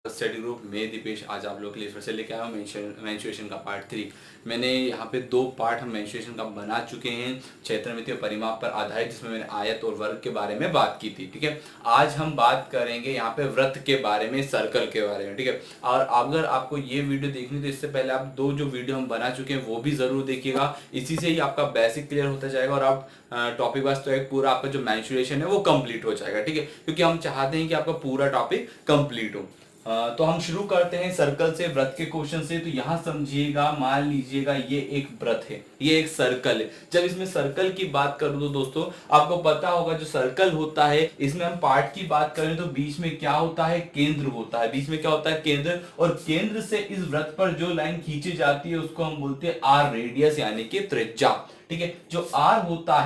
Study group में दीपेश आज आप लोग के लिए फिर से लेके आया हूँ मेंस्ट्रुएशन का पार्ट 3। मैंने यहाँ पे 2 पार्ट हम मेंस्ट्रुएशन का बना चुके हैं क्षेत्रमितीय परिमाप पर आधारित, जिसमें मैंने आयत और वर्ग के बारे में बात की थी। ठीक है, आज हम बात करेंगे यहाँ पे वृत्त के बारे में, सर्कल के बारे में। ठीक है, और अगर आपको ये वीडियो देखनी तो इससे पहले आप 2 जो वीडियो हम बना चुके हैं वो भी जरूर देखिएगा। इसी से ही आपका बेसिक क्लियर होता जाएगा और आप टॉपिक वाइज तो एक पूरा आपका जो मेंस्ट्रुएशन है वो कंप्लीट हो जाएगा। ठीक है, क्योंकि हम चाहते हैं कि आपका पूरा टॉपिक कंप्लीट हो। तो हम शुरू करते हैं सर्कल से, वृत्त के क्वेश्चन से। तो यहां समझिएगा, मान लीजिएगा ये एक वृत्त है, ये एक सर्कल है। जब इसमें सर्कल की बात करूं तो दोस्तों आपको पता होगा जो सर्कल होता है, इसमें हम पार्ट की बात करें तो बीच में क्या होता है, केंद्र होता है। बीच में क्या होता है, केंद्र। और केंद्र से इस वृत्त पर जो लाइन खींची जाती है उसको हम बोलते हैं आर, रेडियस यानी कि त्रिज्या। ठीक है, जो आर होता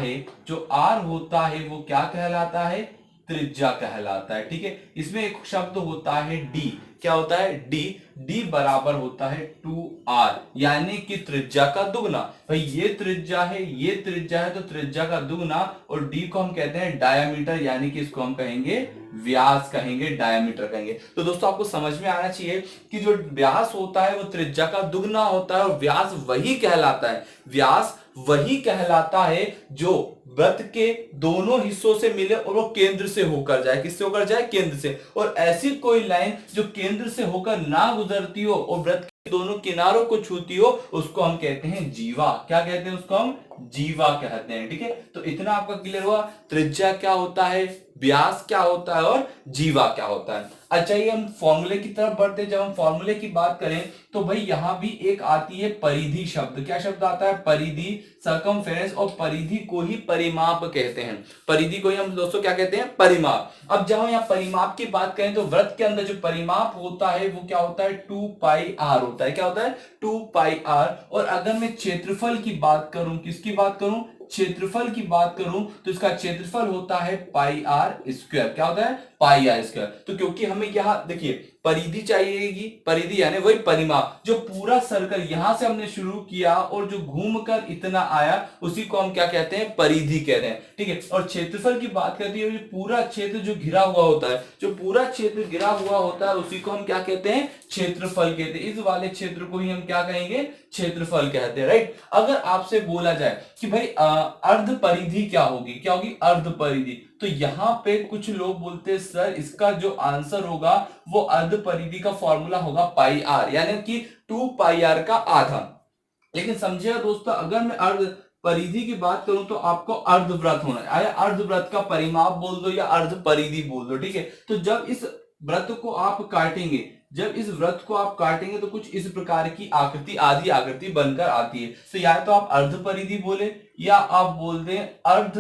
है वो क्या कहलाता है, त्रिज्या कहलाता है। ठीक है, इसमें एक शब्द होता है डी। क्या होता है, डी। डी बराबर होता है 2r, यानी कि त्रिज्या का दुगना। भाई ये त्रिज्या है, ये त्रिज्या है, तो त्रिज्या का दुगना। और डी को हम कहते हैं डायामीटर, यानी कि इसको हम कहेंगे व्यास, कहेंगे डायामीटर कहेंगे। तो दोस्तों आपको समझ में आना चाहिए कि जो व्यास होता है वो त्रिज्या का दुगना होता है, और व्यास वही कहलाता है, व्यास वही कहलाता है जो वृत्त के दोनों हिस्सों से मिले और वो केंद्र से होकर जाए। किससे होकर जाए, केंद्र से। और ऐसी कोई लाइन जो केंद्र से होकर ना गुजरती हो और वृत्त के दोनों किनारों को छूती हो, उसको हम कहते हैं जीवा। क्या कहते हैं, उसको हम जीवा कहते हैं। ठीक है, तो इतना आपका क्लियर हुआ, त्रिज्या क्या होता है, व्यास क्या होता है और जीवा क्या होता है। अच्छा, ये हम फॉर्मूले की तरफ बढ़ते हैं। जब हम फॉर्मूले की बात करें तो भाई यहां भी एक आती है परिधि शब्द। क्या शब्द आता है, परिधि, सर्कमफेरेंस। और परिधि को ही परिमाप कहते हैं। परिधि को ही हम दोस्तों क्या कहते हैं, परिमाप। अब जब हम यहाँ परिमाप की बात करें तो वृत्त के अंदर जो परिमाप होता है वो क्या होता है, 2πr होता है। क्या होता है, 2πr। और अगर मैं क्षेत्रफल की बात करूं, किसकी बात करूं, क्षेत्रफल की बात करूं, तो इसका क्षेत्रफल होता है πr²। क्या होता है, πr²। तो क्योंकि हमें यहां देखिए परिधि चाहिएगी, परिधि यानी वही परिमाप, जो पूरा सर्कल यहां से हमने शुरू किया और जो घूमकर इतना आया उसी को हम क्या कहते हैं, परिधि कहते हैं। ठीक है, और क्षेत्रफल की बात करती है, पूरा क्षेत्र जो घिरा हुआ होता है, जो पूरा क्षेत्र घिरा हुआ होता है उसी को हम क्या कहते हैं, क्षेत्रफल कहते हैं। इस वाले क्षेत्र को ही हम क्या कहेंगे, क्षेत्रफल कहते हैं। राइट, अगर आपसे बोला जाए कि भाई अर्ध परिधि क्या होगी, क्या होगी, अर्ध परिधि, तो यहां पे कुछ लोग बोलते हैं सर इसका जो आंसर होगा वो अर्ध परिधि का फॉर्मूला होगा πr, यानी कि 2πr का आधा। लेकिन समझिएगा दोस्तों, अगर मैं अर्ध परिधि की बात करूं तो आपको अर्धवृत्त होना है, या अर्धवृत्त का परिमाप बोल दो या अर्ध परिधि बोल दो। ठीक है, तो जब इस वृत्त को आप काटेंगे, जब इस वृत्त को आप काटेंगे तो कुछ इस प्रकार की आकृति, आदि आकृति बनकर आती है। तो या तो आप अर्ध परिधि बोले या आप बोल दें अर्ध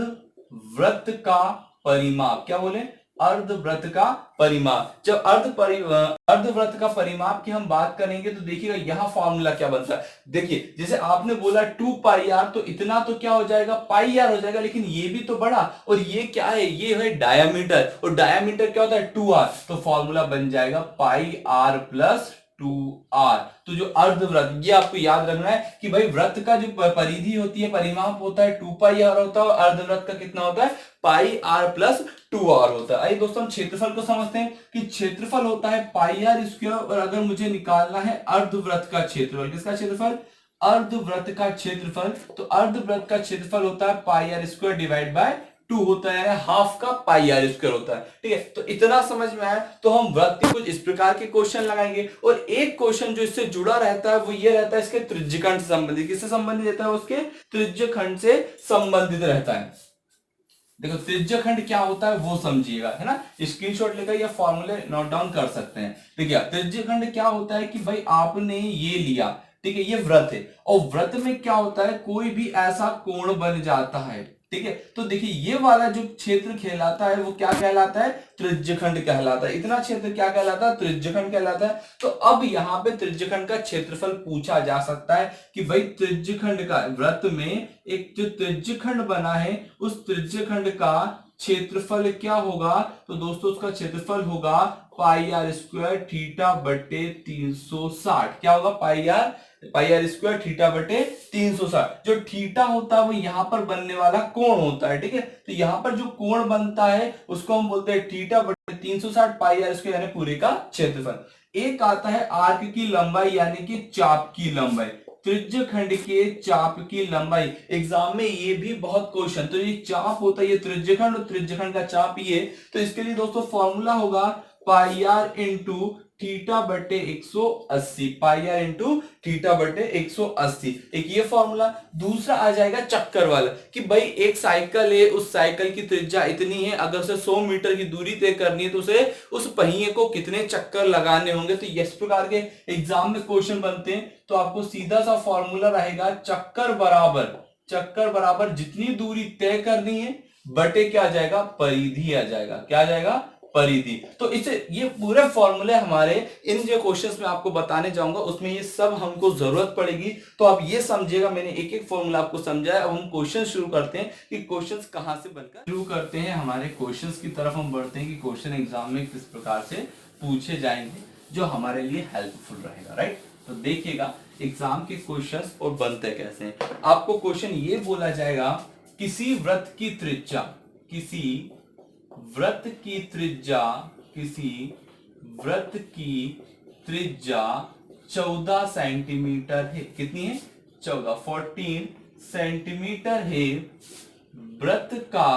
वृत्त का परिमाप। क्या बोले, अर्धवृत्त का परिमाप। जब अर्धवृत्त का परिमाप की हम बात करेंगे तो देखिएगा यहां फॉर्मूला क्या बनता है। देखिए जैसे आपने बोला 2πr, तो इतना तो क्या हो जाएगा, πr हो जाएगा। लेकिन ये भी तो बड़ा, और ये क्या है, ये है डायामीटर, और डायामीटर क्या होता है, 2r। तो फॉर्मूला बन जाएगा πr + 2r। तो जो अर्धवृत्त, ये आपको याद रखना है कि भाई वृत्त का जो परिधि होती है, परिमाप होता है 2πr होता है, और अर्धवृत्त का कितना होता है, πr + 2r होता है। आइए दोस्तों हम क्षेत्रफल को समझते हैं कि क्षेत्रफल होता है πr²। और अगर मुझे निकालना है अर्धवृत्त का क्षेत्रफल, किसका क्षेत्रफल, अर्धवृत्त का क्षेत्रफल, तो अर्धवृत्त का क्षेत्रफल होता है πr² / 2 होता है, हाफ का πr² होता है। ठीक है, तो इतना समझ में आया। तो हम वृत्त के कुछ इस प्रकार के क्वेश्चन लगाएंगे, और एक क्वेश्चन जो इससे जुड़ा रहता है वो ये रहता है इसके त्रिज्यखंड से संबंधित। किससे संबंधित रहता है, उसके त्रिज्यखंड से संबंधित रहता है। देखो त्रिज्यखंड क्या होता है वो समझिएगा, है ना, स्क्रीनशॉट लेकर या फॉर्मूले नोट डाउन कर सकते हैं। ठीक है, त्रिज्यखंड क्या होता है कि भाई आपने ये लिया, ठीक है, ये वृत्त है, और वृत्त में क्या होता है, कोई भी ऐसा कोण बन जाता है। ठीक है, तो देखिए ये वाला जो क्षेत्र कहलाता है वो क्या कहलाता है, त्रिज्यखंड कहलाता है। इतना क्षेत्र क्या कहलाता है, त्रिज्यखंड कहलाता है। तो अब यहाँ पे त्रिज्यखंड का क्षेत्रफल पूछा जा सकता है कि भाई त्रिज्यखंड का, वृत्त में एक जो त्रिज्यखंड बना है उस त्रिज्यखंड का क्षेत्रफल क्या होगा। तो दोस्तों उसका क्षेत्रफल होगा πr² θ/360। क्या होगा, πr² θ/360। जो थीटा होता है वो यहां पर बनने वाला कोण होता है। ठीक है, तो यहां पर जो कोण बनता है उसको हम बोलते हैं θ/360 πr² यानी पूरे का क्षेत्रफल। एक आता है आर्क की लंबाई यानी कि चाप की लंबाई, त्रिज्य खंड के चाप की लंबाई। एग्जाम में ये भी बहुत क्वेश्चन, तो ये चाप होता है, ये त्रिज्य खंड और त्रिज्य खंड का चाप ये। तो इसके लिए दोस्तों फॉर्मूला होगा पाई आर इंटू थीटा बटे 180, पाई आर इंटू थीटा बटे 180, एक ये फॉर्मूला। दूसरा आ जाएगा चक्कर वाला कि भाई एक साइकिल है, उस साइकिल की त्रिज्या इतनी है, अगर उसे 100 मीटर की दूरी तय करनी है तो उसे उस पहिए को कितने चक्कर लगाने होंगे। तो इस प्रकार के एग्जाम में क्वेश्चन बनते हैं। तो आपको सीधा सा फॉर्मूला रहेगा चक्कर बराबर जितनी दूरी तय करनी है बटे क्या आ जाएगा, परिधि आ जाएगा, क्या आ जाएगा, परिधि। तो इसे ये पूरे फॉर्मूले हमारे इन जो क्वेश्चंस में आपको बताने जाऊंगा उसमें ये सब हमको जरूरत पड़ेगी। तो आप ये समझिएगा, मैंने एक एक फॉर्मूला आपको समझाया। अब हम क्वेश्चन शुरू करते हैं कि क्वेश्चंस कहां से बनकर शुरू करते हैं, हमारे क्वेश्चंस की तरफ हम बढ़ते हैं कि क्वेश्चन एग्जाम में किस प्रकार से पूछे जाएंगे जो हमारे लिए हेल्पफुल रहेगा, राइट। तो देखिएगा एग्जाम के क्वेश्चंस और बनते कैसे हैं। आपको क्वेश्चन ये बोला जाएगा किसी व्रत की त्रिज्या, किसी व्रत की त्रिज्या 14 सेंटीमीटर है। कितनी है, 14 सेंटीमीटर है। वृत्त का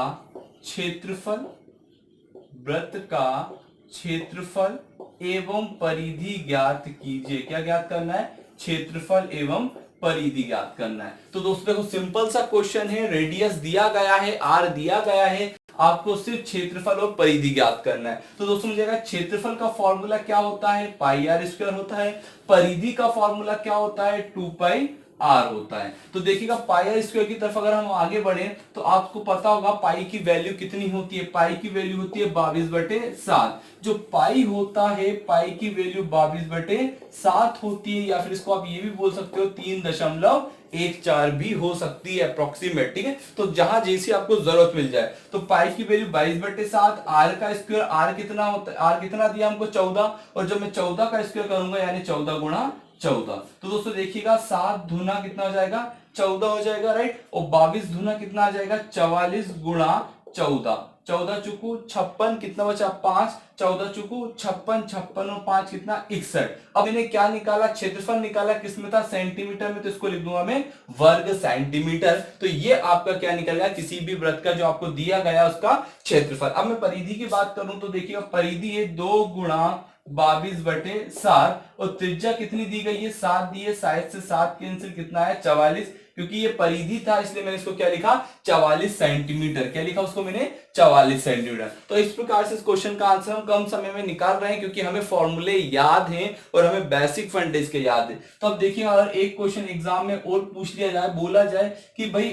क्षेत्रफल एवं परिधि ज्ञात कीजिए। क्या ज्ञात करना है, क्षेत्रफल एवं परिधि ज्ञात करना है। तो दोस्तों देखो सिंपल सा क्वेश्चन है, रेडियस दिया गया है, आर दिया गया है, आपको सिर्फ क्षेत्रफल और परिधि ज्ञात करना है। तो दोस्तों मुझे क्षेत्रफल का फॉर्मूला क्या होता है, पाई आर स्क्वायर होता है। परिधि का फॉर्मूला क्या होता है, 2 पाई आर होता है। तो देखिएगा पाई आर स्क्वायर की तरफ अगर हम आगे बढ़े तो आपको पता होगा पाई की वैल्यू कितनी होती है, पाई की वैल्यू होती है 22/7। जो पाई होता है, पाई की वैल्यू 22/7 होती है, या फिर इसको आप ये भी बोल सकते हो 3.14 भी हो सकती है अप्रोक्सीमेट, ठीक है। तो जहां जैसी आपको जरूरत मिल जाए। तो पाई की वैल्यू 22/7, आर का स्क्वायर, आर कितना होता है, आर कितना दिया हमको 14, और जब मैं 14 का स्क्वायर करूंगा यानी 14 गुणा 14। तो दोस्तों देखिएगा 7 दूना कितना हो जाएगा, 14 हो जाएगा, राइट। और 22 दूना कितना आ जाएगा, 44 गुणा 14, 14 चुकू 56, कितना बचा 5, 14 चुकू 56, 56 और 5 कितना 61। अब मैंने क्या निकाला, क्षेत्रफल निकाला, किसमें था, सेंटीमीटर में, तो इसको लिख दूंगा मैं वर्ग सेंटीमीटर। तो ये आपका क्या निकलेगा, किसी भी वृत्त का जो आपको दिया गया उसका क्षेत्रफल। अब मैं परिधि की बात करूं तो देखिएगा परिधि है 2 गुणा 22/7, और त्रिज्या कितनी दी गई है, 7 दी है, 7 से 7 कैंसिल, कितना है 44, क्योंकि ये परिधि था इसलिए मैंने इसको क्या लिखा, 44 सेंटीमीटर। क्या लिखा उसको मैंने, 44 सेंटीमीटर। तो इस प्रकार से इस क्वेश्चन का आंसर हम कम समय में निकाल रहे हैं क्योंकि हमें फॉर्मूले याद हैं और हमें बेसिक फंडेज के याद है। तो अब देखिए अगर एक क्वेश्चन एग्जाम में और पूछ लिया जाए, बोला जाए कि भाई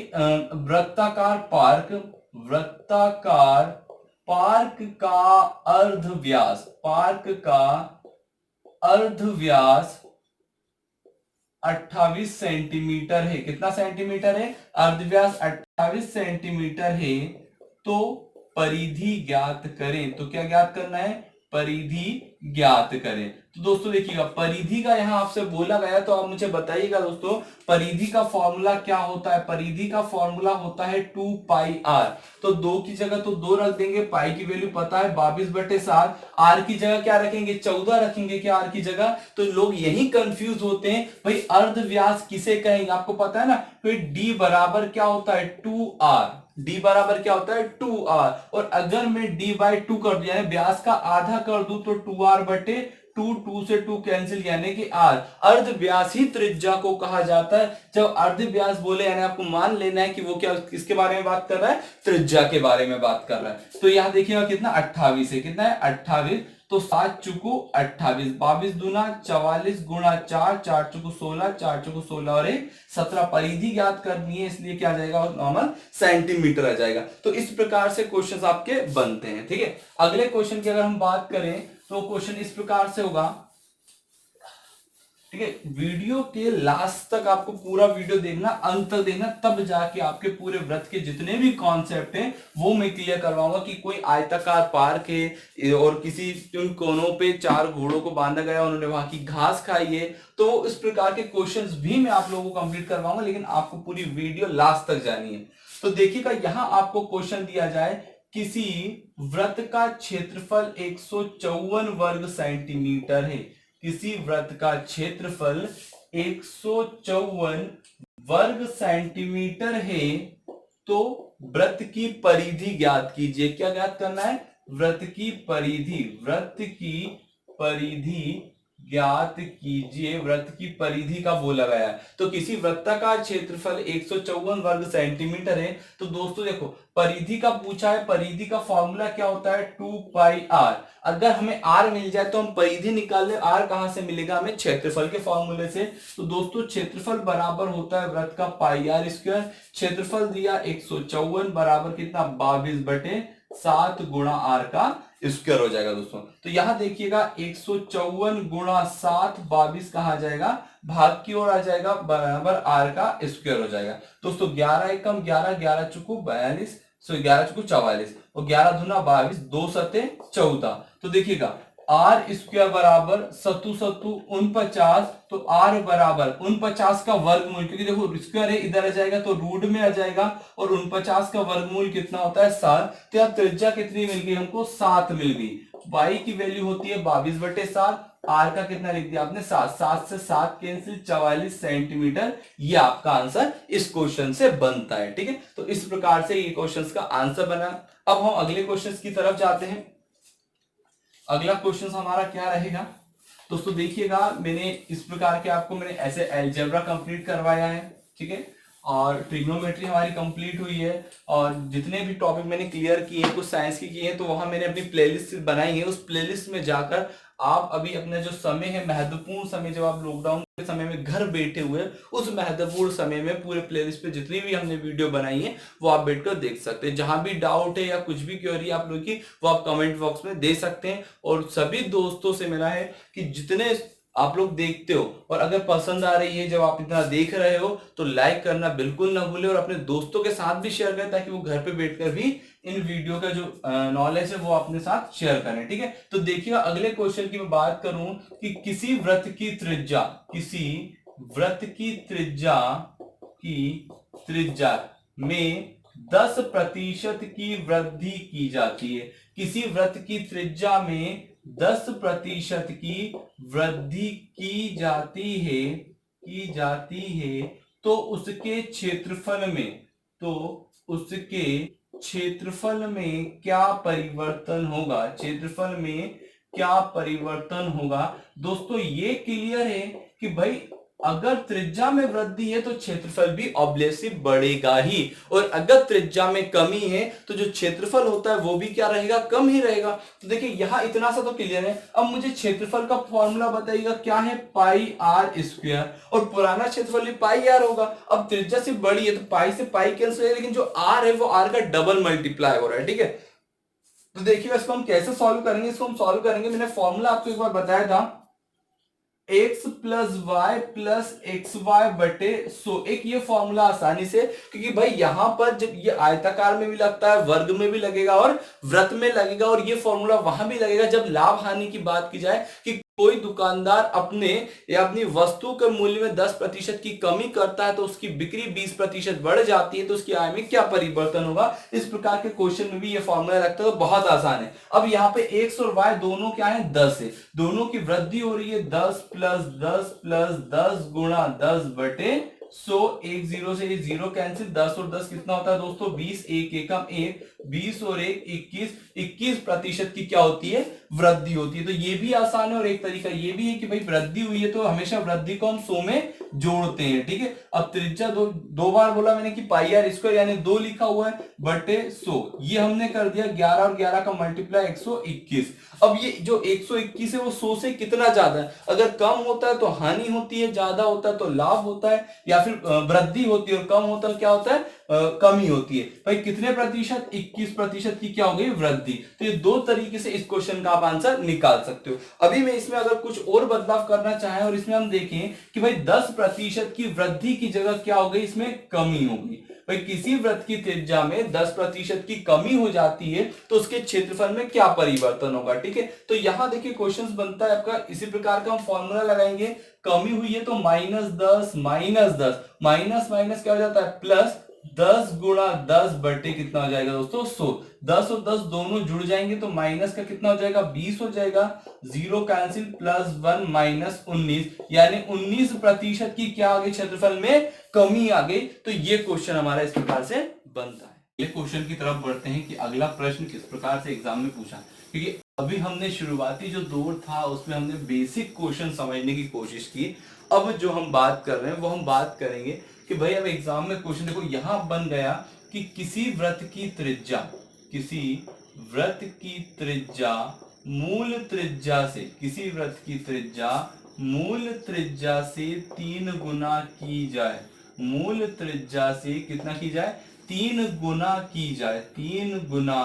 वृत्ताकार पार्क का अर्ध व्यास 28 सेंटीमीटर है। कितना सेंटीमीटर है, अर्धव्यास 28 सेंटीमीटर है। तो परिधि ज्ञात करें। तो क्या ज्ञात करना है, परिधि ज्ञात करें। तो दोस्तों देखिएगा परिधि का यहां आपसे बोला गया, तो आप मुझे बताइएगा दोस्तों परिधि का फॉर्मूला क्या होता है। परिधि का फॉर्मूला होता है 2 पाई आर। तो 2 की जगह तो 2 रख देंगे, पाई की वैल्यू पता है 22/7, आर की जगह क्या रखेंगे, 14 रखेंगे क्या आर की जगह। तो लोग यही कंफ्यूज होते हैं, भाई अर्ध व्यास किसे कहेंगे, आपको पता है ना, फिर डी बराबर क्या होता है 2r, डी बराबर क्या होता है 2r। और अगर मैं d/2 कर दिया है, व्यास का आधा कर दूं तो 2r/2, 2 से 2 कैंसिल यानी कि r। अर्ध व्यास ही त्रिज्या को कहा जाता है। जब अर्ध व्यास बोले यानी आपको मान लेना है कि वो क्या किसके बारे में बात कर रहा है, त्रिज्या के बारे में बात कर रहा है। तो यहां देखिएगा कितना 28 है, कितना है 28। तो 7 चुकू 28, 22 दूना 44 गुणा 4, 4 चुकू 16, 4 चुकू 16 और 1 17। परिधि ज्ञात करनी है इसलिए क्या आ जाएगा, नॉर्मल सेंटीमीटर आ जाएगा। तो इस प्रकार से क्वेश्चंस आपके बनते हैं, ठीक है। अगले क्वेश्चन की अगर हम बात करें तो क्वेश्चन इस प्रकार से होगा, ठीक है। वीडियो के लास्ट तक आपको पूरा वीडियो देखना, अंत तक देखना, तब जाके आपके पूरे व्रत के जितने भी कॉन्सेप्ट हैं वो मैं क्लियर करवाऊंगा। कि कोई आयताकार पार्क है और किसी उन कोनों पे 4 घोड़ों को बांधा गया, उन्होंने वहां की घास खाई है, तो इस प्रकार के क्वेश्चंस भी मैं आप लोगों को कंप्लीट करवाऊंगा, लेकिन आपको पूरी वीडियो लास्ट तक जानी है। तो देखिएगा यहां आपको क्वेश्चन दिया जाए, किसी वृत्त का क्षेत्रफल 154 वर्ग सेंटीमीटर है। किसी वृत्त का क्षेत्रफल 154 वर्ग सेंटीमीटर है तो वृत्त की परिधि ज्ञात कीजिए। क्या ज्ञात करना है? वृत्त की परिधि, वृत्त की परिधि ज्ञात कीजिए। वृत्त की परिधि का बोला गया है। तो किसी वृत्ताकार क्षेत्रफल 154 वर्ग सेंटीमीटर है। तो दोस्तों देखो, परिधि का पूछा है, परिधि का फॉर्मूला क्या होता है? 2 पाई आर। अगर हमें आर मिल जाए तो हम परिधि निकाल ले। आर कहां से मिलेगा? हमें क्षेत्रफल के फॉर्मूले से। तो दोस्तों क्षेत्रफल बराबर होता है वृत्त का पाई आर स्क्वायर। क्षेत्रफल दिया 154 बराबर कितना? 22/7 गुणा आर का स्क्वायर हो जाएगा दोस्तों। तो यहां देखिएगा 154 गुणा 7 22 कहा जाएगा, भाग की ओर आ जाएगा, बराबर आर का स्क्वायर हो जाएगा दोस्तों। 11 एकम 11, 11 चुकू 42, 11 चुकू 44 और 11 दूना 22, 2 सते 14। तो देखिएगा आर स्क्वायर बराबर सतु सतु 49। तो आर बराबर 49 का वर्गमूल, क्योंकि देखो स्क्वायर है, इधर आ जाएगा तो रूट में आ जाएगा, और 49 का वर्गमूल कितना होता है? 7। तो यहाँ त्रिज्या कितनी मिल गई हमको? 7 मिल गई। y की वैल्यू होती है 22/7। आर का कितना लिख दिया आपने? 7। 7 से 7 कैंसिल, 44 सेंटीमीटर। ये आपका आंसर इस क्वेश्चन से बनता है। ठीक है, तो इस प्रकार से ये क्वेश्चन का आंसर बना। अब हम अगले क्वेश्चन की तरफ जाते हैं। अगला क्वेश्चन हमारा क्या रहेगा दोस्तों? देखिएगा, मैंने इस प्रकार के आपको मैंने ऐसे अलजेब्रा कंप्लीट करवाया है। ठीक है, और ट्रिग्नोमेट्री हमारी कंप्लीट हुई है, और जितने भी टॉपिक मैंने क्लियर किए हैं, कुछ साइंस के किए हैं, तो वहां मैंने अपनी प्लेलिस्ट बनाई है। उस प्लेलिस्ट में जाकर आप अभी अपना जो समय है, महत्वपूर्ण समय, जब आप लॉकडाउन के समय में घर बैठे हुए, उस महत्वपूर्ण समय में पूरे प्लेलिस्ट पे जितनी भी हमने वीडियो बनाई है वो आप बैठकर देख सकते हैं। जहां भी डाउट है या कुछ भी क्वेरी आप लोग की, वो आप कमेंट बॉक्स में दे सकते हैं। और सभी दोस्तों से मिला है कि जितने आप लोग देखते हो, और अगर पसंद आ रही है, जब आप इतना देख रहे हो, तो लाइक करना बिल्कुल ना भूले, और अपने दोस्तों के साथ भी शेयर करें, ताकि वो घर पे बैठकर भी इन वीडियो का जो नॉलेज है वो अपने साथ शेयर करें। ठीक है, तो देखिएगा अगले क्वेश्चन की मैं बात करूं कि किसी वृत्त की त्रिज्या, किसी वृत्त की त्रिज्या में 10% की वृद्धि की जाती है। किसी वृत्त की त्रिज्या में 10% की वृद्धि की जाती है, तो उसके क्षेत्रफल में क्या परिवर्तन होगा? क्षेत्रफल में क्या परिवर्तन होगा? दोस्तों ये क्लियर है कि भाई अगर त्रिज्या में वृद्धि है तो क्षेत्रफल भी ऑब्वियसली बढ़ेगा ही, और अगर त्रिज्या में कमी है तो जो क्षेत्रफल होता है वो भी क्या रहेगा? कम ही रहेगा। तो देखिए यहां इतना सा तो क्लियर है। अब मुझे क्षेत्रफल का फॉर्मूला बताइएगा, क्या है? पाई आर स्क्वायर, और पुराना क्षेत्रफल भी पाई आर होगा। अब त्रिज्या से बड़ी है तो पाई से पाई कैंसिल है, लेकिन जो आर है वो आर का डबल मल्टीप्लाई हो रहा है। ठीक है, तो देखिए इसको हम कैसे सॉल्व करेंगे। इसको हम सॉल्व करेंगे, मैंने फॉर्मूला आपको एक बार बताया था, x plus y plus x y बटे 100। एक ये फॉर्मूला आसानी से, क्योंकि भाई यहां पर जब ये आयताकार में भी लगता है, वर्ग में भी लगेगा और वृत्त में लगेगा, और ये फॉर्मूला वहां भी लगेगा जब लाभ हानि की बात की जाए, कि कोई दुकानदार अपने या अपनी वस्तु के मूल्य में 10% की कमी करता है तो उसकी बिक्री 20% बढ़ जाती है, तो उसकी आय में क्या परिवर्तन होगा? इस प्रकार के क्वेश्चन में भी ये फॉर्मूला लगता है, तो बहुत आसान है। अब यहाँ पे x और y दोनों क्या है? 10 है, दोनों की वृद्धि हो रही है 10 प्लस 10 प्लस 10 गुणा 10 बटे 100। एक 0 से 0 कैंसिल, 10 और 10 कितना होता है दोस्तों? 20। एक एकम 1, 20 और 1 21। 21% की क्या होती है? वृद्धि होती है। तो ये भी आसान है, और एक तरीका ये भी है कि भाई वृद्धि हुई है तो हमेशा वृद्धि को हम 100 में जोड़ते हैं। ठीक है, अब त्रिज्या दो बार बोला मैंने कि पाई आर स्क्वायर, यानी 2 लिखा हुआ है, बटे 100। ये हमने कर दिया 11 और 11 का मल्टीप्लाई 121। अब ये जो 121 है वो 100 से कितना ज्यादा है? अगर कम होता है तो हानि होती है, ज्यादा होता है तो लाभ होता है, या फिर वृद्धि होती है, और कम होता है क्या होता है? कमी होती है। भाई कितने प्रतिशत? 21% की क्या हो गई? वृद्धि। तो ये दो तरीके से इस क्वेश्चन का आप आंसर निकाल सकते हो। अभी मैं इसमें अगर कुछ और बदलाव करना चाहें, और इसमें हम देखें कि भाई 10% की वृद्धि की जगह क्या हो गई? इसमें कमी हो गई। भाई किसी वृत्त की त्रिज्या में 10% की कमी हो जाती है तो उसके क्षेत्रफल में क्या परिवर्तन होगा? ठीक है, तो यहां देखिए क्वेश्चन बनता है आपका इसी प्रकार का। हम फॉर्मूला लगाएंगे, कमी हुई है तो -10 -10, माइनस माइनस क्या हो जाता है? प्लस, 10 गुणा 10 बटे कितना हो जाएगा दोस्तों 100। 10 और 10 दोनों जुड़ जाएंगे तो माइनस का कितना हो जाएगा 20 हो जाएगा। जीरो कैंसिल, +1 माइनस 19, यानी 19% की क्या आ गई क्षेत्रफल में कमी आ गई। तो ये क्वेश्चन हमारा इस प्रकार से बनता है। ये क्वेश्चन की तरफ बढ़ते हैं कि अगला प्रश्न किस प्रकार से एग्जाम में पूछा, क्योंकि अभी हमने शुरुआती जो दौर था उसमें हमने बेसिक क्वेश्चन समझने की कोशिश की। अब जो हम बात कर रहे हैं वो हम बात करेंगे कि भाई अब एग्जाम में क्वेश्चन देखो यहां बन गया कि किसी वृत्त की त्रिज्या, किसी वृत्त की त्रिज्या मूल त्रिज्या से, किसी वृत्त की त्रिज्या मूल त्रिज्या से 3 गुना की जाए, मूल त्रिज्या से कितना की जाए 3 गुना की जाए, 3 गुना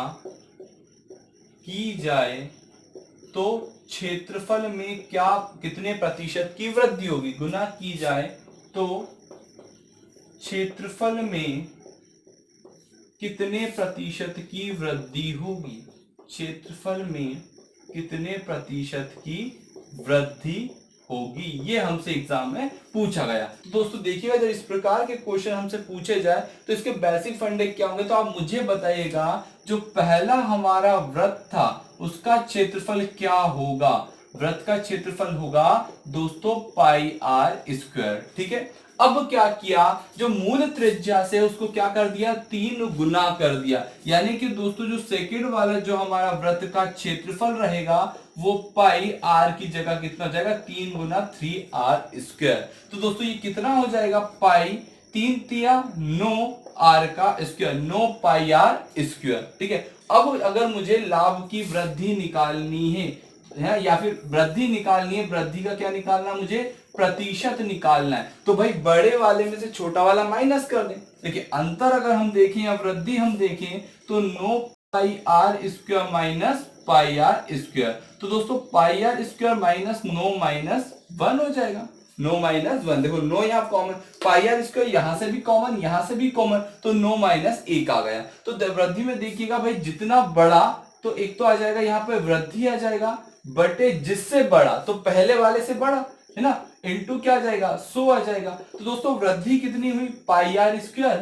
की जाए तो क्षेत्रफल में क्या कितने प्रतिशत की वृद्धि होगी। गुना की जाए तो क्षेत्रफल में कितने प्रतिशत की वृद्धि होगी, क्षेत्रफल में कितने प्रतिशत की वृद्धि होगी, ये हमसे एग्जाम में पूछा गया। तो दोस्तों देखिएगा जब इस प्रकार के क्वेश्चन हमसे पूछे जाए तो इसके बेसिक फंडे क्या होंगे, तो आप मुझे बताइएगा जो पहला हमारा वृत्त था उसका क्षेत्रफल क्या होगा। वृत्त का क्षेत्रफल होगा दोस्तों πr²। ठीक है, अब क्या किया, जो मूल त्रिज्या से उसको क्या कर दिया 3 गुना कर दिया, यानी कि दोस्तों जो सेकंड वाला जो हमारा वृत्त का क्षेत्रफल रहेगा वो पाई आर की जगह कितना हो जाएगा 3 गुना 3r²। तो दोस्तों ये कितना हो जाएगा पाई 3 तिया 9 आर का स्क्वायर, 9 पाई आर स्क्वायर। ठीक है, अब अगर मुझे लाभ की वृद्धि निकालनी है या फिर वृद्धि निकालनी है, वृद्धि का क्या निकालना मुझे प्रतिशत निकालना है, तो भाई बड़े वाले में से छोटा वाला माइनस कर दें। देखिए अंतर अगर हम देखें या वृद्धि हम देखें तो 9 pi R square minus pi R square, तो दोस्तों pi R square minus 9 minus 1 हो जाएगा, 9 माइनस 1। देखो 9 यहाँ कॉमन, पाई आर स्क्वायर यहां से भी कॉमन यहां से भी कॉमन, तो 9 माइनस 1 आ गया। तो वृद्धि में देखिएगा भाई जितना बड़ा तो एक तो आ जाएगा यहाँ पे वृद्धि आ जाएगा बटे जिससे बड़ा तो पहले वाले से बड़ा है ना, इनटू क्या आ जाएगा 100 आ जाएगा। तो दोस्तों वृद्धि कितनी हुई पाई आर स्क्वायर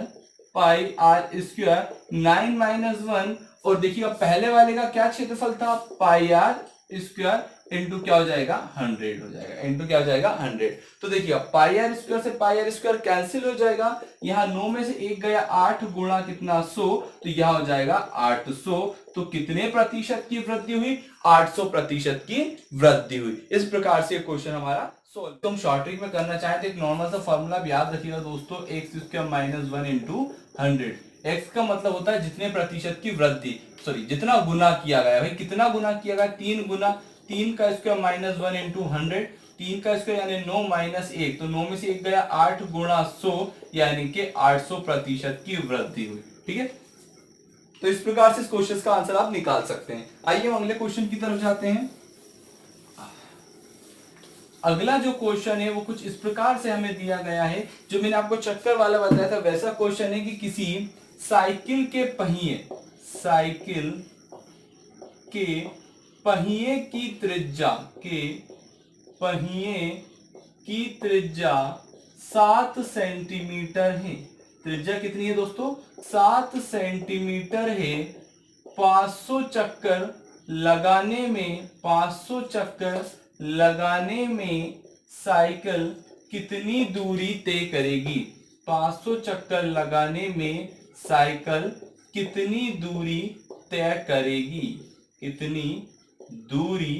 9 माइनस 1, और देखिएगा पहले वाले का क्या क्षेत्रफल था पाई आर स्क्वायर इंटू क्या हो जाएगा 100 हो जाएगा, इंटू क्या हो जाएगा 100। तो देखिए पाई आर स्क्वायर से पाई आर स्क्वायर कैंसिल हो जाएगा, यहाँ 9 में से 1 गया 8 गुणा कितना 100, तो यहाँ हो जाएगा 800। तो कितने प्रतिशत की वृद्धि हुई 800% की वृद्धि हुई। इस प्रकार से क्वेश्चन हमारा सोल्व। तो हम शॉर्ट ट्रिक में करना चाहें तो एक नॉर्मल सा फॉर्मूला याद रखिएगा दोस्तों, x² माइनस 1 इंटू 100। x का मतलब होता है जितने प्रतिशत की वृद्धि, सॉरी जितना गुना किया गया। भाई कितना गुना किया गया 3 गुना, 3 का स्क्वायर माइनस 1 इंटू 100, 3 का स्क्वायर यानी 9 माइनस 1, तो 9 में से 1 गया 8 गुणा 100 यानी कि 800% की वृद्धि हुई। ठीक है, तो इस प्रकार से इस क्वेश्चन का आंसर आप निकाल सकते हैं। आइए हम अगले क्वेश्चन की तरफ जाते हैं। अगला जो क्वेश्चन है वो कुछ इस प्रकार से हमें दिया गया है, जो मैंने आपको चक्कर वाला बताया था वैसा क्वेश्चन है कि किसी साइकिल के पहिए, साइकिल के पहिए की त्रिज्या, के पहिए की त्रिज्या 7 सेंटीमीटर है। त्रिज्या कितनी है दोस्तों 7 सेंटीमीटर है। 500 चक्कर लगाने में, 500 चक्कर लगाने में साइकिल कितनी दूरी तय करेगी। 500 चक्कर लगाने में साइकिल कितनी दूरी तय करेगी, कितनी दूरी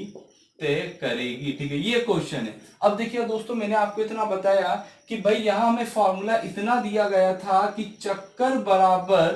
तय करेगी। ठीक है, ये क्वेश्चन है। अब देखिए दोस्तों मैंने आपको इतना बताया कि भाई यहां हमें फॉर्मूला इतना दिया गया था कि चक्कर बराबर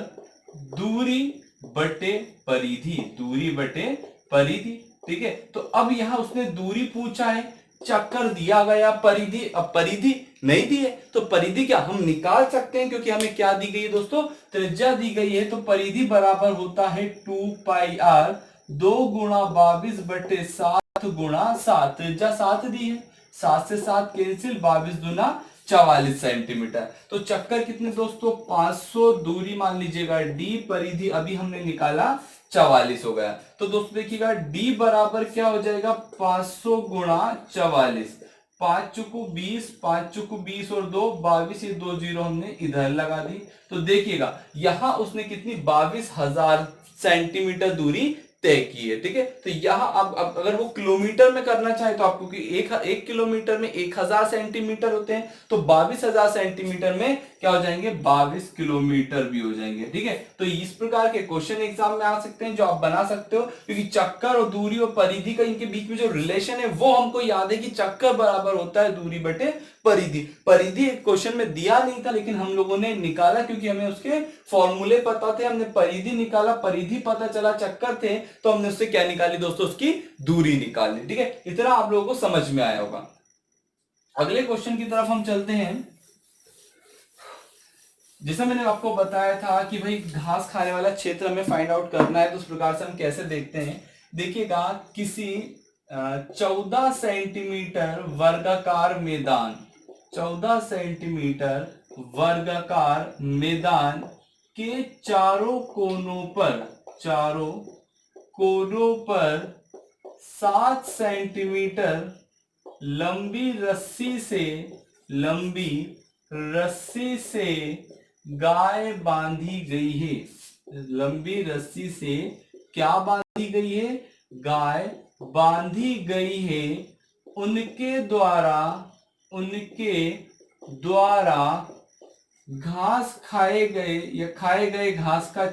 दूरी बटे परिधि, दूरी बटे परिधि। ठीक है, तो अब यहां उसने दूरी पूछा है, चक्कर दिया गया, परिधि, अब परिधि नहीं दी है तो परिधि क्या हम निकाल सकते हैं, क्योंकि हमें क्या दी गई है दोस्तों त्रिज्या दी गई है। तो परिधि बराबर होता है 2 पाई आर, 2 गुणा 22 बटे 7 गुणा 7, त्रिज्या 7 दी है, 7 से 7 कैंसिल, 22 दुना 44 सेंटीमीटर। तो चक्कर कितने दोस्तों 500, दूरी मान लीजिएगा डी, परिधि अभी हमने निकाला 44 हो गया। तो दोस्तों देखिएगा d बराबर क्या हो जाएगा 500 गुणा 44, 5 चुकू 20, 5 चुकू 20 और 2 22, ये 2 जीरो हमने इधर लगा दी। तो देखिएगा यहां उसने कितनी 22,000 सेंटीमीटर दूरी तय की है। ठीक है, तो यहां अब अगर वो किलोमीटर में करना चाहे तो आपको, कि एक किलोमीटर में 1000 सेंटीमीटर होते हैं, तो 22,000 सेंटीमीटर में क्या हो जाएंगे, 22 किलोमीटर भी हो जाएंगे। ठीक है, तो इस प्रकार के क्वेश्चन एग्जाम में आ सकते हैं जो आप बना सकते हो, क्योंकि चक्कर और दूरी और परिधि का इनके बीच में जो रिलेशन है वो हमको याद है कि चक्कर बराबर होता है दूरी बटे परिधि। परिधि एक क्वेश्चन में दिया नहीं था लेकिन हम लोगों ने निकाला, क्योंकि हमें उसके फॉर्मूले पता थे, हमने परिधि निकाला, परिधि पता चला, चक्कर थे, तो हमने उससे क्या निकाली दोस्तों, उसकी दूरी निकाली। ठीक है, इतना आप लोगों को समझ में आया होगा। अगले क्वेश्चन की तरफ हम चलते हैं। जैसा मैंने आपको बताया था कि भाई घास खाने वाला क्षेत्र हमें फाइंड आउट करना है, तो उस प्रकार से हम कैसे देखते हैं, देखिएगा किसी 14 सेंटीमीटर वर्गाकार मैदान, 14 सेंटीमीटर वर्गाकार मैदान के चारों कोनों पर 7 सेंटीमीटर लंबी रस्सी से गाय बांधी गई है। लंबी रस्सी से क्या बांधी गई है, गाय बांधी गई है। उनके द्वारा घास खाए गए घास का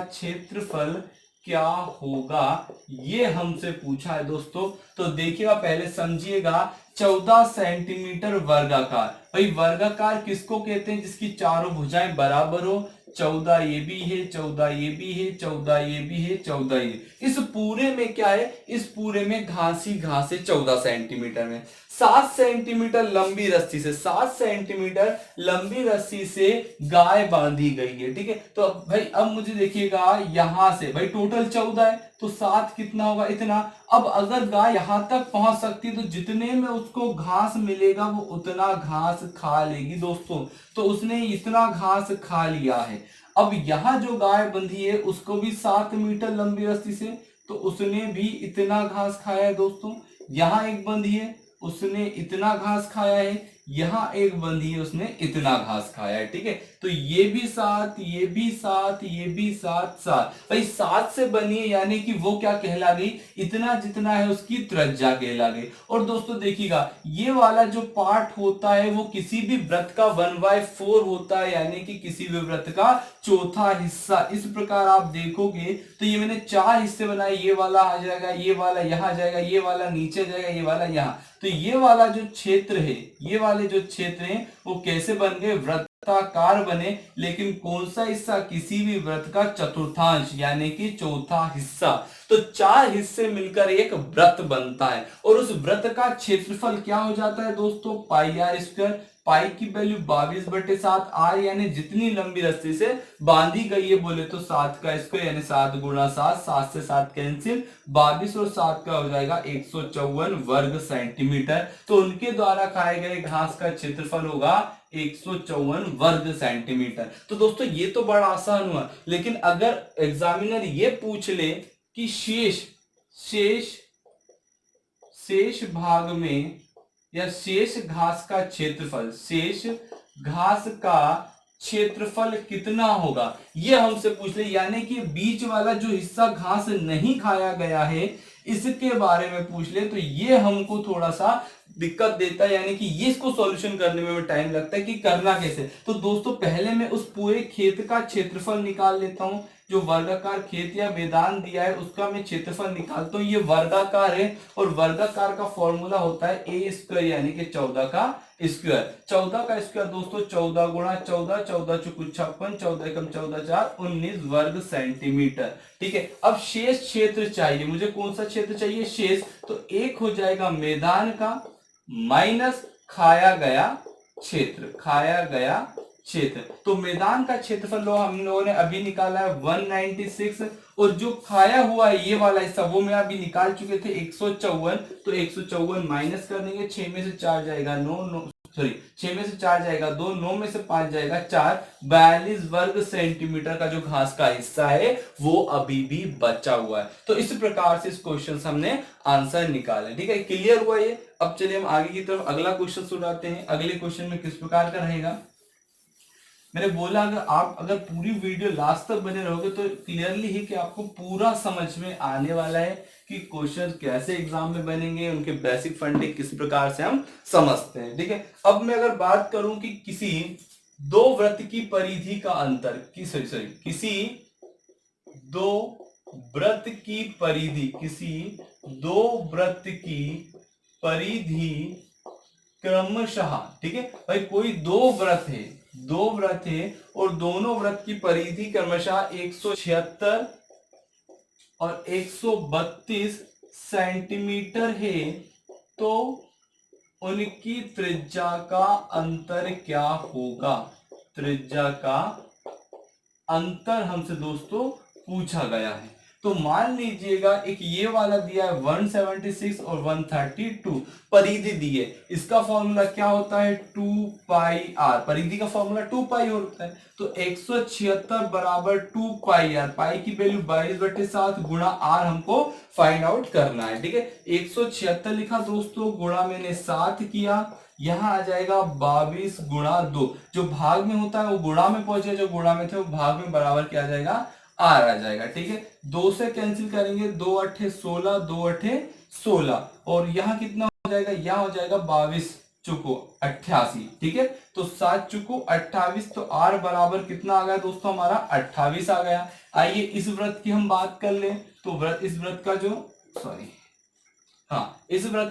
क्षेत्रफल क्या होगा, ये हमसे पूछा है दोस्तों। तो देखिएगा, पहले समझिएगा 14 सेंटीमीटर वर्गाकार, भाई वर्गाकार किसको कहते हैं, जिसकी चारों भुजाएं बराबर हो। 14 ये भी है, 14 ये भी है, 14 ये भी है, 14 ये। इस पूरे में क्या है, इस पूरे में घास ही घास है 14 सेंटीमीटर में। 7 सेंटीमीटर लंबी रस्सी से, 7 सेंटीमीटर लंबी रस्सी से गाय बांधी गई है। ठीक है, तो भाई अब मुझे देखिएगा यहां से, भाई टोटल 14 है तो 7 कितना होगा, इतना। अब अगर गाय यहां तक पहुंच सकती है तो जितने में उसको घास मिलेगा वो उतना घास खा लेगी दोस्तों। तो उसने इतना घास खा लिया है। अब यहां जो गाय बंधी है उसको भी 7 मीटर लंबी रस्सी से, तो उसने भी इतना घास खाया है दोस्तों। यहां एक बंधी है, उसने इतना घास खाया है। यहां एक बंधी है, उसने इतना घास खाया है। ठीक है, तो ये भी 7, ये भी 7, ये भी 7, 7, भाई 7 से बनी है, यानी कि वो क्या कहला गई, इतना जितना है उसकी त्रिज्या कहला गई। और दोस्तों देखिएगा, ये वाला जो पार्ट होता है वो किसी भी वृत्त का 1/4 होता है, यानी कि किसी भी वृत्त का चौथा हिस्सा। इस प्रकार आप देखोगे तो ये मैंने 4 हिस्से बनाए, ये वाला आ जाएगा, ये वाला यहां जाएगा, ये वाला नीचे जाएगा, ये वाला यहाँ। तो ये वाला जो क्षेत्र है, ये वाले जो क्षेत्र हैं वो कैसे बन गए, वृत्ताकार बने। लेकिन कौन सा हिस्सा, किसी भी वृत्त का चतुर्थांश, यानी कि चौथा हिस्सा। तो 4 हिस्से मिलकर एक वृत्त बनता है, और उस वृत्त का क्षेत्रफल क्या हो जाता है दोस्तों, पाई आर स्क्वायर। पाई की वैल्यू 22/7, आर यानी जितनी लंबी रस्सी से बांधी गई है, बोले तो 7 का स्क्वायर यानी 7 गुणा 7, 7 से 7 कैंसिल, 22 और 7 का हो जाएगा 154 वर्ग सेंटीमीटर। तो उनके द्वारा खाए गए घास का क्षेत्रफल होगा 154 वर्ग सेंटीमीटर। तो दोस्तों ये तो बड़ा आसान हुआ, लेकिन अगर एग्जामिनर ये पूछ ले कि शेष भाग में या शेष घास का क्षेत्रफल कितना होगा, ये हमसे पूछ ले, यानी कि बीच वाला जो हिस्सा घास नहीं खाया गया है इसके बारे में पूछ ले, तो ये हमको थोड़ा सा दिक्कत देता है, यानी कि ये इसको सॉल्यूशन करने में टाइम लगता है कि करना कैसे। तो दोस्तों पहले मैं उस पूरे खेत का क्षेत्रफल निकाल लेता हूं, जो वर्गाकार खेत या मैदान दिया है उसका मैं क्षेत्रफल निकालता हूं। ये वर्गाकार है, और वर्गाकार का फॉर्मूला होता है ए स्क्वायर, यानी कि 14 का स्क्वायर। 14 का स्क्वायर दोस्तों 14 गुणा 14, 14 चौकू 56, 14 एकम 14 4 19 वर्ग सेंटीमीटर। ठीक है, अब शेष क्षेत्र चाहिए मुझे, कौन सा क्षेत्र चाहिए, शेष। तो एक हो जाएगा मैदान का माइनस खाया गया क्षेत्र। तो मैदान का क्षेत्रफल हम लोगों ने अभी निकाला है 196, और जो खाया हुआ है ये वाला हिस्सा वो मैं अभी निकाल चुके थे 154। तो 154 माइनस कर देंगे, 6 में से 4 जाएगा 9, सॉरी 6 में से 4 जाएगा 2, 9 में से 5 जाएगा 4, 42 वर्ग सेंटीमीटर का जो घास का हिस्सा है वो अभी भी बचा हुआ है। तो इस प्रकार से इस क्वेश्चन से हमने आंसर निकाले। ठीक है, क्लियर हुआ ये। अब चलिए हम आगे की तरफ अगला क्वेश्चन सुनाते हैं। अगले क्वेश्चन में किस प्रकार का रहेगा, मैंने बोला अगर पूरी वीडियो लास्ट तक बने रहोगे तो क्लियरली ही कि आपको पूरा समझ में आने वाला है कि क्वेश्चन कैसे एग्जाम में बनेंगे, उनके बेसिक फंडे किस प्रकार से हम समझते हैं। ठीक है, अब मैं अगर बात करूं कि किसी दो वृत्त की परिधि का अंतर किसी दो वृत्त की परिधि क्रमशः, ठीक है भाई, कोई दो व्रत है और दोनों व्रत की परिधि क्रमशः 176 और 132 सेंटीमीटर है, तो उनकी त्रिज्या का अंतर क्या होगा। त्रिज्या का अंतर हमसे दोस्तों पूछा गया है। तो मान लीजिएगा एक ये वाला दिया है 176 और 132, परिधि दी है, इसका फॉर्मूला क्या होता है 2 पाई आर, परिधि का फॉर्मूला 2 पाई होता है। तो 176 बराबर 2 पाई आर, पाई की वैल्यू 22/7 गुणा आर हमको फाइंड आउट करना है। ठीक है, 176 लिखा दोस्तों, गुणा मैंने 7 किया, यहां आ जाएगा 22 गुणा 2, जो भाग में होता है वो गुणा में पहुंचे, जो गुणा में थे वो भाग में बराबर क्या आ जाएगा आर आ जाएगा। ठीक है, 2 से कैंसिल करेंगे, 2 अट्ठे 16, 2 अट्ठे 16, और यहाँ कितना हो जाएगा, यहाँ हो जाएगा 22 चुको 88। ठीक है, तो 7 चुको 28, तो आर बराबर कितना आ गया दोस्तों हमारा 28 आ गया। आइए इस व्रत की हम बात कर ले, तो इस व्रत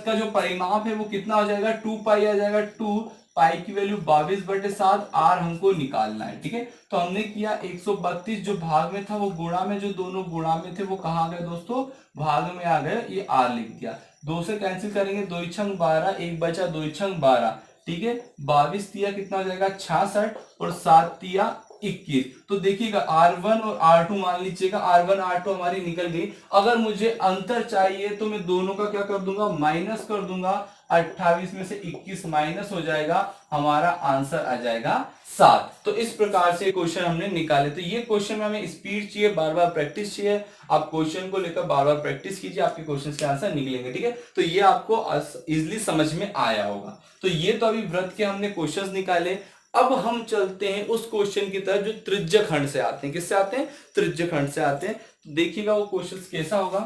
का जो परिमाप है वो कितना हो जाएगा 2 पाई आ जाएगा। 2 पाई की वैल्यू 22/7, आर हमको निकालना है। ठीक है, तो हमने किया 132 जो भाग में था वो गुणा में, जो दोनों गुणा में थे वो कहाँ गए दोस्तों, भाग में आ गए, ये आर लिख दिया। 2 से कैंसिल करेंगे, 2 छंग 12, एक बचा 2 छंग 12। ठीक है, 22 तिया कितना हो जाएगा 66, और 7 तिया 21। तो देखिएगा R1 और R2 मान लीजिएगा, R1 R2 हमारी निकल गई। अगर मुझे अंतर चाहिए तो मैं दोनों का क्या कर दूंगा, माइनस कर दूंगा। 28 में से 21 माइनस हो जाएगा, हमारा आंसर आ जाएगा 7। तो इस प्रकार से क्वेश्चन हमने निकाले। तो ये क्वेश्चन में हमें स्पीड चाहिए, बार बार प्रैक्टिस चाहिए। आप क्वेश्चन को लेकर बार बार प्रैक्टिस कीजिए, आपके क्वेश्चन के आंसर निकलेंगे। ठीक है, तो ये आपको इजिली समझ में आया होगा। तो ये तो अभी व्रत के हमने क्वेश्चन निकाले। अब हम चलते हैं उस क्वेश्चन की तरफ जो त्रिज्य खंड से आते हैं। किससे आते हैं, त्रिज्य खंड से आते हैं। तो देखिएगा वो क्वेश्चन कैसा होगा।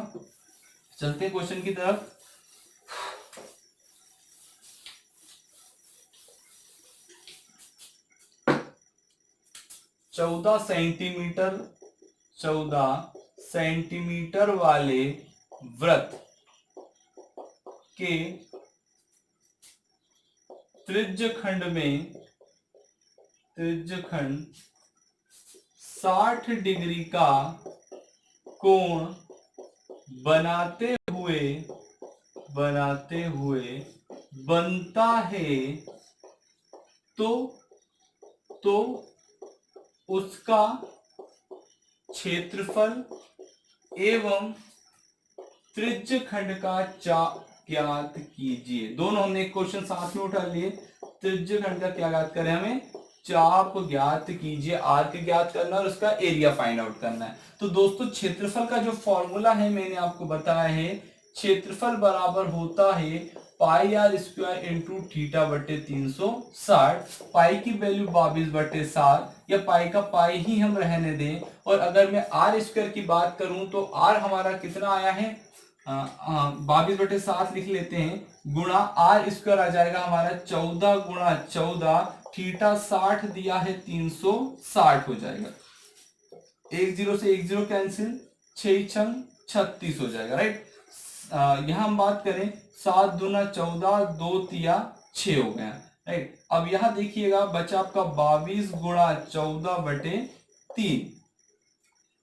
चलते हैं क्वेश्चन की तरफ। 14 सेंटीमीटर वाले वृत्त के त्रिज्य खंड 60 डिग्री का कोण बनाते हुए बनता है, तो उसका क्षेत्रफल एवं त्रिज्य खंड का ज्ञात कीजिए। दोनों हमने एक क्वेश्चन साथ में उठा लिए। त्रिज्य खंड का क्या ज्ञात करें, हमें चाप ज्ञात कीजिए, आर्क ज्ञात करना और उसका एरिया फाइंड आउट करना है। तो दोस्तों क्षेत्रफल का जो फॉर्मूला है मैंने आपको बताया है, क्षेत्रफल बराबर होता है पाई आर स्क्वायर इंटू थीटा बटे 360। पाई की वैल्यू 22/7, या पाई का पाई ही हम रहने दें। और अगर मैं आर स्क्वायर की बात करूं तो आर हमारा कितना आया है, 22/7 लिख लेते हैं, गुणा आर स्क्वायर आ जाएगा हमारा 14 गुणा 14, थीटा 60 दिया है 360 हो जाएगा। 1 0 से 1 0 कैंसिल, 6 छंग 36 हो जाएगा। राइट, यहां हम बात करें 7 दूना 14, 2 तिया 6 हो गया। राइट, अब यहां देखिएगा बचा आपका 22 गुणा 14/3,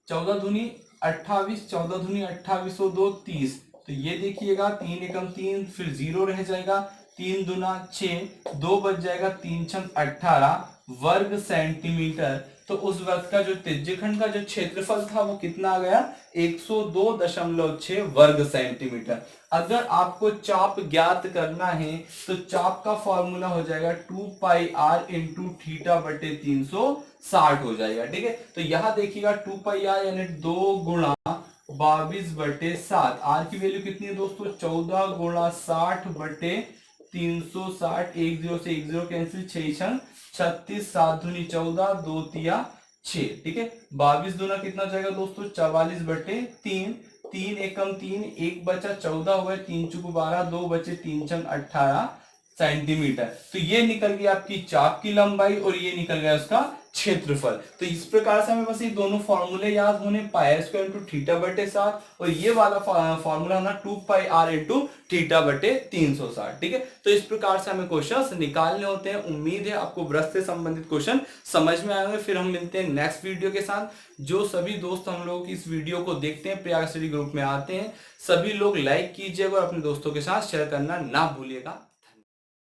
14 दूनी 28, 14 दूनी 28 और 2 30। तो ये देखिएगा 3 एकम 3, फिर 0 रह जाएगा, 3 दूना 6, 2 बच जाएगा, 3 छंग 18 वर्ग सेंटीमीटर। तो उस वृत्त का जो त्रिज्यखंड का जो क्षेत्रफल था वो कितना आ गया, 102.6 वर्ग सेंटीमीटर। अगर आपको चाप ज्ञात करना है तो चाप का फॉर्मूला हो जाएगा 2πr इंटू थीटा बटे 360 हो जाएगा। ठीक है, तो यहां देखिएगा 2πr यानी 2 गुणा 22/7, आर की वैल्यू कितनी है दोस्तों, 14 गुणा 60 बटे 360, 1 0 से 1 0 कैंसिल, 6 36, 7 दूनी 14, 2 तिया 6। ठीक है, 22 दूना कितना जाएगा दोस्तों, 44/3, 3 एकम 3, 1 बचा 14 हुए, 3 चुक 12, 2 बचे 3 छंग 18 सेंटीमीटर। तो ये निकल गई आपकी चाप की लंबाई और ये निकल गया उसका क्षेत्रफल। तो इस प्रकार से हमें बस ये दोनों फॉर्मूले याद होने, पाई स्क्वायर इंटू थीटा बटे 7 और ये वाला फॉर्मूला होना 2πr इंटू थीटा बटे 360। ठीक है, तो इस प्रकार से हमें क्वेश्चन निकालने होते हैं। उम्मीद है आपको वृत्त से संबंधित क्वेश्चन समझ में आए होंगे। फिर हम मिलते हैं नेक्स्ट वीडियो के साथ। जो सभी दोस्त हम लोग इस वीडियो को देखते हैं, प्रयाग स्टडी ग्रुप में आते हैं, सभी लोग लाइक कीजिएगा और अपने दोस्तों के साथ शेयर करना ना भूलिएगा।